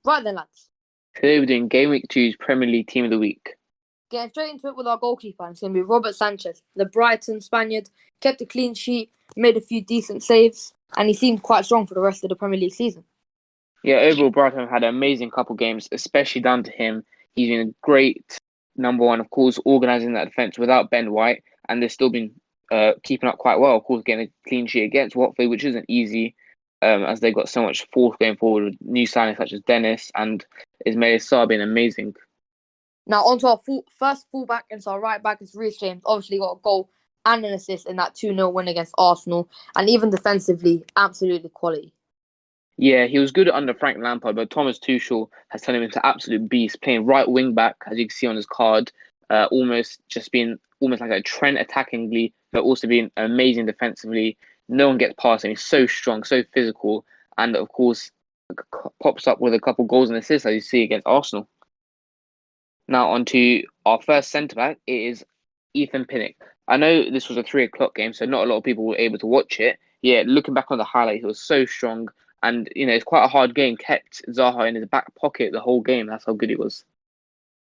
Right then, lads. Today we're doing Gameweek 2's Premier League Team of the Week. Getting straight into it with our goalkeeper, and it's going to be Robert Sanchez. The Brighton Spaniard kept a clean sheet, made a few decent saves, and he seemed quite strong for the rest of the Premier League season. Yeah, overall Brighton have had an amazing couple games, especially down to him. He's been a great number one, of course, organising that defence without Ben White, and they've still been keeping up quite well. Of course, getting a clean sheet against Watford, which isn't easy, as they've got so much force going forward with new signings such as Dennis and Ismail Sarr being amazing. Now, on to our first fullback, and so our right back is Reece James. Obviously, got a goal and an assist in that 2-0 win against Arsenal, and even defensively, absolutely quality. Yeah, he was good under Frank Lampard, but Thomas Tuchel has turned him into absolute beast, playing right wing back, as you can see on his card, almost just being almost like a Trent attackingly, but also being amazing defensively. No one gets past him. He's so strong, so physical, and of course, pops up with a couple goals and assists as you see against Arsenal. Now on to our first centre back. It is Ethan Pinnock. I know this was a 3 o'clock game, so not a lot of people were able to watch it. Yeah, looking back on the highlight, he was so strong, and it's quite a hard game. Kept Zaha in his back pocket the whole game. That's how good he was.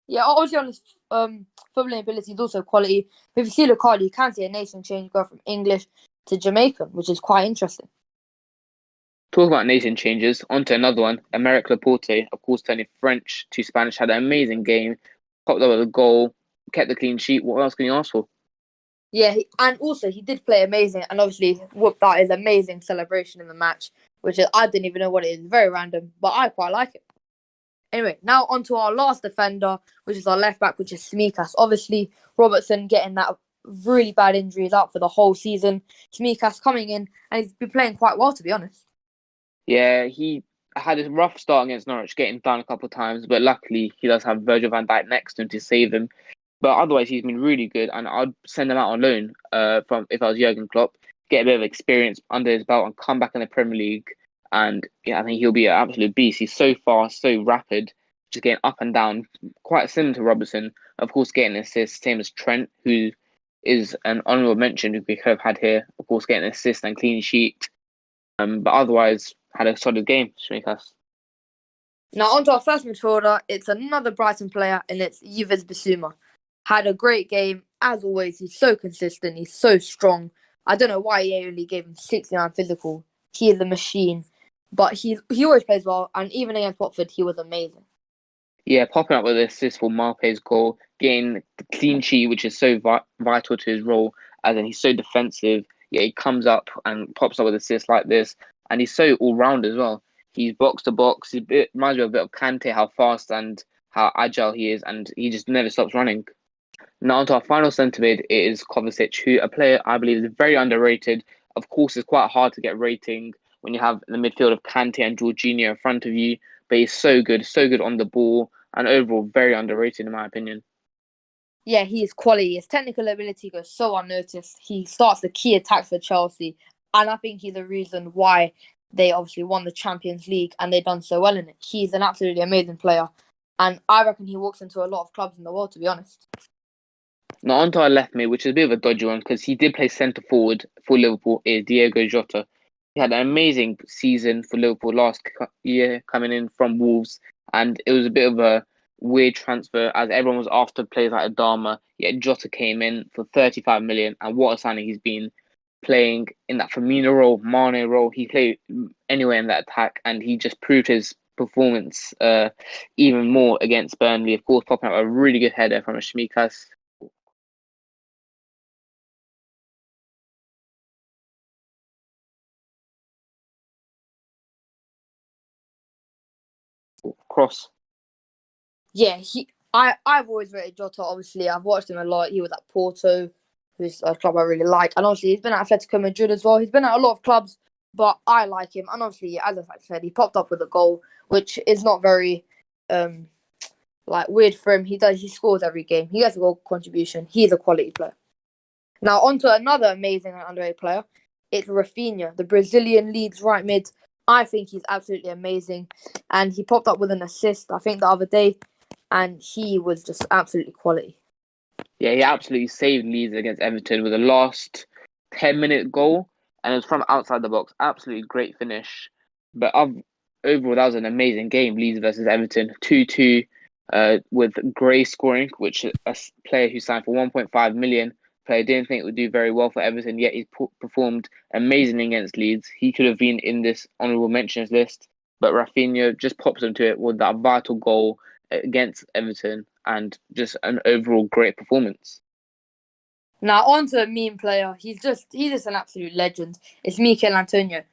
Yeah, obviously on his footballing ability is also quality. But if you see LUKAKU, you can see a nation change go from English to Jamaican, which is quite interesting. Talk about nation changes. On to another one. Emerick Laporte, of course, turning French to Spanish, had an amazing game. Popped up with a goal, kept the clean sheet. What else can you ask for? Yeah, and also he did play amazing, and obviously whooped out his amazing celebration in the match, which I didn't even know what it is. Very random, but I quite like it. Anyway, now on to our last defender, which is our left back, which is Smikas. Obviously, Robertson getting that really bad injury is out for the whole season. Smikas coming in, and he's been playing quite well, to be honest. Yeah, he had a rough start against Norwich, getting down a couple of times, but luckily he does have Virgil van Dijk next to him to save him. But otherwise, he's been really good, and I'd send him out on loan. From if I was Jurgen Klopp, get a bit of experience under his belt and come back in the Premier League. And yeah, I think he'll be an absolute beast. He's so fast, so rapid, just getting up and down, quite similar to Robertson. Of course, getting assists, same as Trent, who is an honourable mention who we could have had here. Of course, getting an assist and clean sheet. But otherwise, had a solid game, Shmikas. Now on to our first midfielder. It's another Brighton player, and it's Yves Bissouma. Had a great game, as always. He's so consistent. He's so strong. I don't know why he only gave him 69 physical. He is a machine. But he always plays well, and even against Watford, he was amazing. Yeah, popping up with an assist for Marpe's goal, getting the clean sheet, which is so vital to his role, as in he's so defensive. Yeah, he comes up and pops up with assists like this, and he's so all round as well. He's box to box. Reminds me a bit of Kante, how fast and how agile he is, and he just never stops running. Now, on to our final centre mid, it is KOVACIC, who a player I believe is very underrated. Of course, it's quite hard to get rating when you have the midfield of Kante and Jorginho in front of you, but he's so good on the ball, and overall very underrated in my opinion. Yeah, he is quality. His technical ability goes so unnoticed. He starts the key attacks for Chelsea, and I think he's the reason why they obviously won the Champions League and they've done so well in it. He's an absolutely amazing player, and I reckon he walks into a lot of clubs in the world, to be honest. Now, on to our left mid, which is a bit of a dodgy one because he did play centre forward for Liverpool, is Diego Jota. He had an amazing season for Liverpool last year coming in from Wolves, and it was a bit of a weird transfer as everyone was after players like Adama. Yet Jota came in for 35 million, and what a signing he's been playing in that Firmino role, Mane role. He played anywhere in that attack, and he just proved his performance even more against Burnley. Of course, popping up a really good header from a Shmikas cross. Yeah, I've always rated Jota. Obviously, I've watched him a lot. He was at Porto, who's a club I really like, and obviously he's been at Atletico Madrid as well. He's been at a lot of clubs, but I like him. And obviously, as I said, he popped up with a goal, which is not very um weird for him. He scores every game. He gets a goal contribution. He's a quality player. Now on to another amazing and underrated player. It's RAPHINHA, the Brazilian league's right mid. I think he's absolutely amazing, and he popped up with an assist. I think the other day, and he was just absolutely quality. Yeah, he absolutely saved Leeds against Everton with a last 10-minute goal, and it was from outside the box. Absolutely great finish. But overall, that was an amazing game. Leeds versus Everton, 2-2, with Gray scoring, which a player who signed for 1.5 million. Player didn't think it would do very well for Everton, yet he performed amazingly against Leeds. He could have been in this honourable mentions list, but RAPHINHA just pops into it with that vital goal against Everton and just an overall great performance. Now on to a meme player. He's just an absolute legend. It's Mikel Antonio.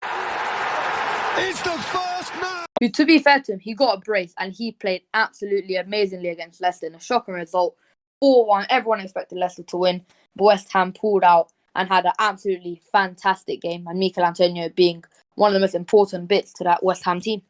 It's the first man. Who, to be fair to him, he got a brace and he played absolutely amazingly against Leicester in a shocking result. 4-1. Everyone expected Leicester to win, but West Ham pulled out and had an absolutely fantastic game. And Mikel Antonio being one of the most important bits to that West Ham team.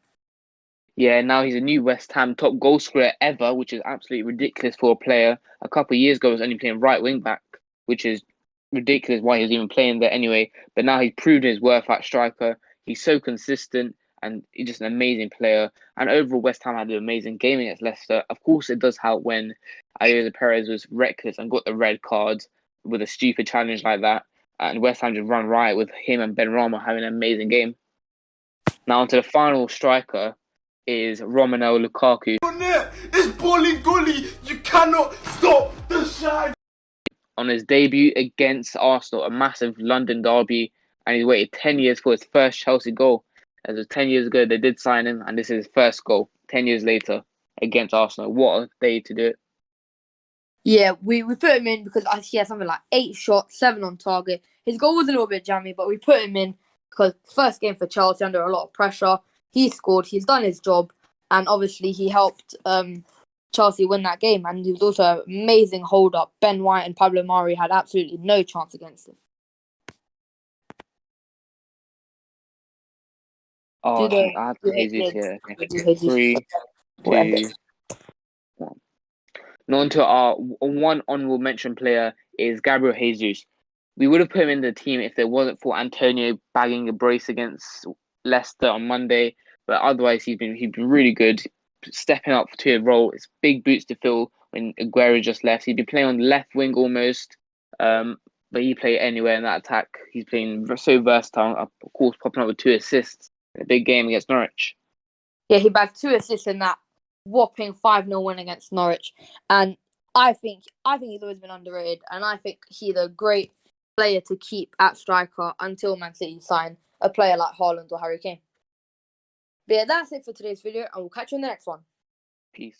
Yeah, now he's a new West Ham top goal scorer ever, which is absolutely ridiculous for a player. A couple of years ago, he was only playing right wing back, which is ridiculous why he was even playing there anyway. But now he's proved his worth at striker. He's so consistent and he's just an amazing player. And overall, West Ham had an amazing game against Leicester. Of course, it does help when Ayoze Perez was reckless and got the red card with a stupid challenge like that. And West Ham just run riot with him and Ben Rama having an amazing game. Now, onto the final striker is Romelu Lukaku. It's bowling gully. You cannot stop the shine. On his debut against Arsenal, a massive London derby, and he's waited 10 years for his first Chelsea goal. As of 10 years ago, they did sign him, and this is his first goal 10 years later against Arsenal. What a day to do it. Yeah, we put him in because he had something like 8 shots, 7 on target. His goal was a little bit jammy, but we put him in because first game for Chelsea under a lot of pressure. He scored, he's done his job, and obviously he helped Chelsea win that game. And he was also an amazing hold-up. Ben White and Pablo Mari had absolutely no chance against him. Oh, I have Jesus here. Okay. 3, 2, 1. Now onto our one honourable mention player is Gabriel Jesus. We would have put him in the team if it wasn't for Antonio bagging a brace against Leicester on Monday, but otherwise he's been really good, stepping up to a role. It's big boots to fill when Aguero just left. He'd be playing on the left wing almost, but he played anywhere in that attack. He's playing so versatile, of course, popping up with 2 assists in a big game against Norwich. Yeah, he bagged 2 assists in that whopping 5-0 win against Norwich, and I think he's always been underrated, and I think he's a great player to keep at striker until Man City sign a player like Haaland or Harry Kane. But yeah, that's it for today's video, and we'll catch you in the next one. Peace.